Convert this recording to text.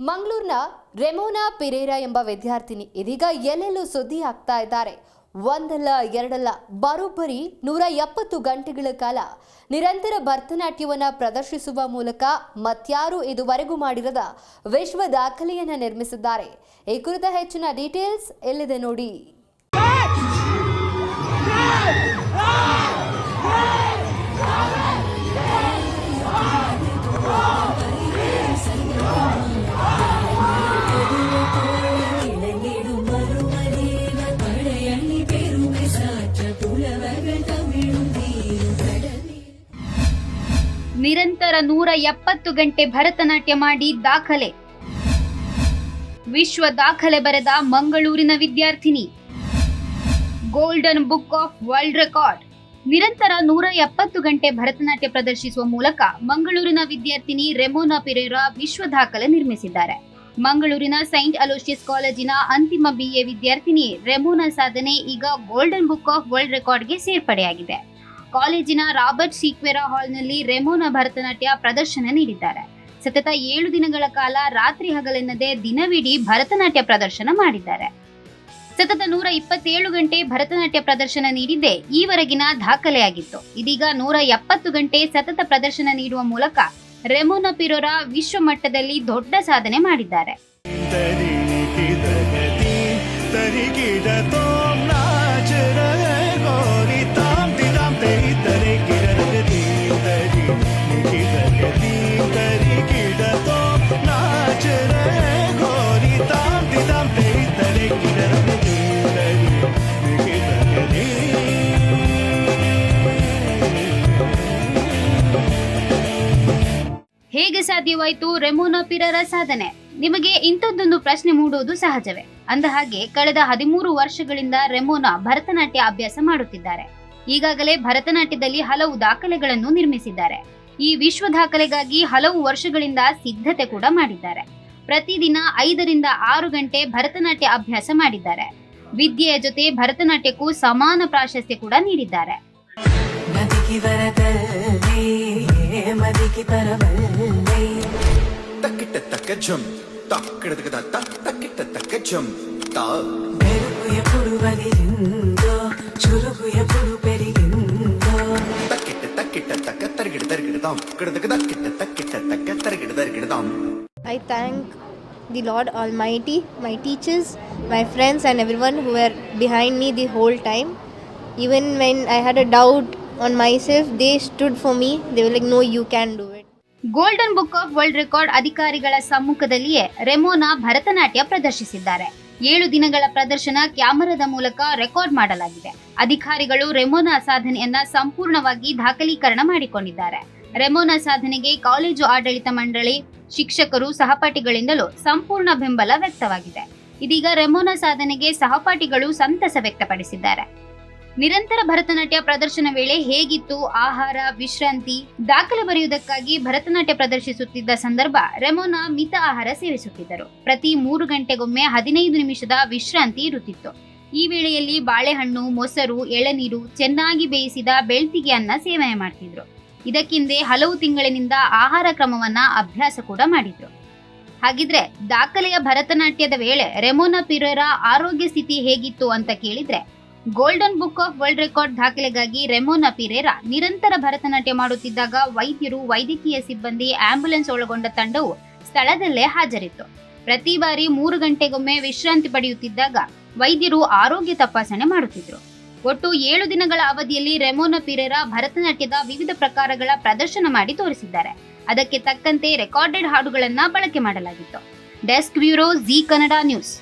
ಮಂಗಳೂರಿನ ರೆಮೋನಾ ಪಿರೇರಾ ಎಂಬ ವಿದ್ಯಾರ್ಥಿನಿ ಇದೀಗ ಎಲ್ಲೆಲ್ಲೂ ಸುದ್ದಿ ಆಗ್ತಾ ಇದ್ದಾರೆ. ಒಂದಲ್ಲ ಎರಡಲ್ಲ ಬರೋಬ್ಬರಿ 170 ಗಂಟೆಗಳ ಕಾಲ ನಿರಂತರ ಭರತನಾಟ್ಯವನ್ನು ಪ್ರದರ್ಶಿಸುವ ಮೂಲಕ ಮತ್ಯಾರು ಇದುವರೆಗೂ ಮಾಡಿರದ ವಿಶ್ವ ದಾಖಲೆಯನ್ನು ನಿರ್ಮಿಸಿದ್ದಾರೆ. ಈ ಕುರಿತ ಹೆಚ್ಚಿನ ಡೀಟೇಲ್ಸ್ ಎಲ್ಲಿದೆ ನೋಡಿ. ನಿರಂತರ 170 ಗಂಟೆ ಭರತನಾಟ್ಯ ಮಾಡಿ ದಾಖಲೆ. ವಿಶ್ವ ದಾಖಲೆ ಬರೆದ ಮಂಗಳೂರಿನ ವಿದ್ಯಾರ್ಥಿನಿ. Golden book of world record. ನಿರಂತರ 170 ಗಂಟೆ ಭರತನಾಟ್ಯ ಪ್ರದರ್ಶಿಸುವ ಮೂಲಕ ಮಂಗಳೂರಿನ ವಿದ್ಯಾರ್ಥಿನಿ ರೆಮೋನಾ ಪಿರೇರಾ ವಿಶ್ವ ದಾಖಲೆ ನಿರ್ಮಿಸಿದ್ದಾರೆ. ಮಂಗಳೂರಿನ ಸೈಂಟ್ ಅಲೋಶಿಯಸ್ ಕಾಲೇಜಿನ ಅಂತಿಮ BA ವಿದ್ಯಾರ್ಥಿನಿ ರೆಮೋನಾ ಸಾಧನೆ ಈಗ ಗೋಲ್ಡನ್ ಬುಕ್ ಆಫ್ ವರ್ಲ್ಡ್ ರೆಕಾರ್ಡ್ಗೆ ಸೇರ್ಪಡೆಯಾಗಿದೆ. ಕಾಲೇಜಿನ ರಾಬರ್ಟ್ ಸೀಕ್ವೆರಾ ಹಾಲ್ನಲ್ಲಿ ರೆಮೋನಾ ಭರತನಾಟ್ಯ ಪ್ರದರ್ಶನ ನೀಡಿದ್ದಾರೆ. ಸತತ 7 ದಿನಗಳ ಕಾಲ ರಾತ್ರಿ ಹಗಲೆನ್ನದೆ ದಿನವಿಡೀ ಭರತನಾಟ್ಯ ಪ್ರದರ್ಶನ ಮಾಡಿದ್ದಾರೆ. ಸತತ 127 ಗಂಟೆ ಭರತನಾಟ್ಯ ಪ್ರದರ್ಶನ ನೀಡಿದ್ದೇ ಈವರೆಗಿನ ದಾಖಲೆಯಾಗಿತ್ತು. ಇದೀಗ 170 ಗಂಟೆ ಸತತ ಪ್ರದರ್ಶನ ನೀಡುವ ಮೂಲಕ ರೆಮೋನಾ ಪಿರೇರಾ ವಿಶ್ವ ಮಟ್ಟದಲ್ಲಿ ದೊಡ್ಡ ಸಾಧನೆ ಮಾಡಿದ್ದಾರೆ. ಹೇಗೆ ಸಾಧ್ಯವಾಯಿತು ರೆಮೋನಾ ಪಿರೇರಾ ಸಾಧನೆ? ನಿಮಗೆ ಇಂಥದ್ದೊಂದು ಪ್ರಶ್ನೆ ಮೂಡುವುದು ಸಹಜವೇ. ಅಂದಹಾಗೆ ಕಳೆದ 13 ವರ್ಷಗಳಿಂದ ರೆಮೋನಾ ಭರತನಾಟ್ಯ ಅಭ್ಯಾಸ ಮಾಡುತ್ತಿದ್ದಾರೆ. ಈಗಾಗಲೇ ಭರತನಾಟ್ಯದಲ್ಲಿ ಹಲವು ದಾಖಲೆಗಳನ್ನು ನಿರ್ಮಿಸಿದ್ದಾರೆ. ಈ ವಿಶ್ವ ದಾಖಲೆಗಾಗಿ ಹಲವು ವರ್ಷಗಳಿಂದ ಸಿದ್ಧತೆ ಕೂಡ ಮಾಡಿದ್ದಾರೆ. ಪ್ರತಿದಿನ 5 ರಿಂದ 6 ಗಂಟೆ ಭರತನಾಟ್ಯ ಅಭ್ಯಾಸ ಮಾಡಿದ್ದಾರೆ. ವಿದ್ಯೆಯ ಜೊತೆ ಭರತನಾಟ್ಯಕ್ಕೂ ಸಮಾನ ಪ್ರಾಶಸ್ತ್ಯ ಕೂಡ ನೀಡಿದ್ದಾರೆ. I thank the Lord Almighty, my teachers, my friends and everyone who were behind me the whole time. Even when I had a doubt on myself, they stood for me. They were like, no, you can do it. Golden book of world record ಅಧಿಕಾರಿಗಳ ಸಮ್ಮುಖದಲ್ಲಿಯೇ Remona Bharatanatyam ಪ್ರದರ್ಶಿಸಿದ್ದಾರೆ. 7 ದಿನಗಳ ಪ್ರದರ್ಶನ ಕ್ಯಾಮೆರಾದ ಮೂಲಕ record ಮಾಡಲಾಗಿದೆ. ಅಧಿಕಾರಿಗಳು Remona ಸಾಧನೆಯನ್ನ ಸಂಪೂರ್ಣವಾಗಿ ದಾಖಲೀಕರಣ ಮಾಡಿಕೊಂಡಿದ್ದಾರೆ. Remona ಸಾಧನೆಗೆ ಕಾಲೇಜು ಆಡಳಿತ ಮಂಡಳಿ, ಶಿಕ್ಷಕರು, ಸಹಪಾಠಿಗಳಿಂದಲೂ ಸಂಪೂರ್ಣ ಬೆಂಬಲ ವ್ಯಕ್ತವಾಗಿದೆ. ಇದೀಗ ರೆಮೋನಾ ಸಾಧನೆಗೆ ಸಹಪಾಠಿಗಳು ಸಂತಸ ವ್ಯಕ್ತಪಡಿಸಿದ್ದಾರೆ. ನಿರಂತರ ಭರತನಾಟ್ಯ ಪ್ರದರ್ಶನ ವೇಳೆ ಹೇಗಿತ್ತು ಆಹಾರ, ವಿಶ್ರಾಂತಿ? ದಾಖಲೆ ಬರೆಯುವುದಕ್ಕಾಗಿ ಭರತನಾಟ್ಯ ಪ್ರದರ್ಶಿಸುತ್ತಿದ್ದ ಸಂದರ್ಭ ರೆಮೋನಾ ಮಿತ ಆಹಾರ ಸೇವಿಸುತ್ತಿದ್ದರು. ಪ್ರತಿ 3 ಗಂಟೆಗೊಮ್ಮೆ 15 ನಿಮಿಷದ ವಿಶ್ರಾಂತಿ ಇರುತ್ತಿತ್ತು. ಈ ವೇಳೆಯಲ್ಲಿ ಬಾಳೆಹಣ್ಣು, ಮೊಸರು, ಎಳನೀರು, ಚೆನ್ನಾಗಿ ಬೇಯಿಸಿದ ಬೆಳ್ತಿಗೆ ಅನ್ನ ಸೇವನೆ ಮಾಡ್ತಿದ್ರು. ಇದಕ್ಕಿಂದೆ ಹಲವು ತಿಂಗಳಿನಿಂದ ಆಹಾರ ಕ್ರಮವನ್ನ ಅಭ್ಯಾಸ ಕೂಡ ಮಾಡಿದ್ರು. ಹಾಗಿದ್ರೆ ದಾಖಲೆಯ ಭರತನಾಟ್ಯದ ವೇಳೆ ರೆಮೋನಾ ಪಿರೇರಾ ಆರೋಗ್ಯ ಸ್ಥಿತಿ ಹೇಗಿತ್ತು ಅಂತ ಕೇಳಿದ್ರೆ, golden book of world record ದಾಖಲೆಗಾಗಿ ರೆಮೋನಾ ಪಿರೇರಾ ನಿರಂತರ ಭರತನಾಟ್ಯ ಮಾಡುತ್ತಿದ್ದಾಗ ವೈದ್ಯರು, ವೈದ್ಯಕೀಯ ಸಿಬ್ಬಂದಿ, ಆಂಬ್ಯುಲೆನ್ಸ್ ಒಳಗೊಂಡ ತಂಡವು ಸ್ಥಳದಲ್ಲೇ ಹಾಜರಿತ್ತು. ಪ್ರತಿ ಬಾರಿ 3 ಗಂಟೆಗೊಮ್ಮೆ ವಿಶ್ರಾಂತಿ ಪಡೆಯುತ್ತಿದ್ದಾಗ ವೈದ್ಯರು ಆರೋಗ್ಯ ತಪಾಸಣೆ ಮಾಡುತ್ತಿದ್ರು. ಒಟ್ಟು 7 ದಿನಗಳ ಅವಧಿಯಲ್ಲಿ ರೆಮೋನಾ ಪಿರೇರಾ ಭರತನಾಟ್ಯದ ವಿವಿಧ ಪ್ರಕಾರಗಳ ಪ್ರದರ್ಶನ ಮಾಡಿ ತೋರಿಸಿದ್ದಾರೆ. ಅದಕ್ಕೆ ತಕ್ಕಂತೆ ರೆಕಾರ್ಡೆಡ್ ಹಾಡುಗಳನ್ನ ಬಳಕೆ ಮಾಡಲಾಗಿತ್ತು. Desk bureau, G Kannada news.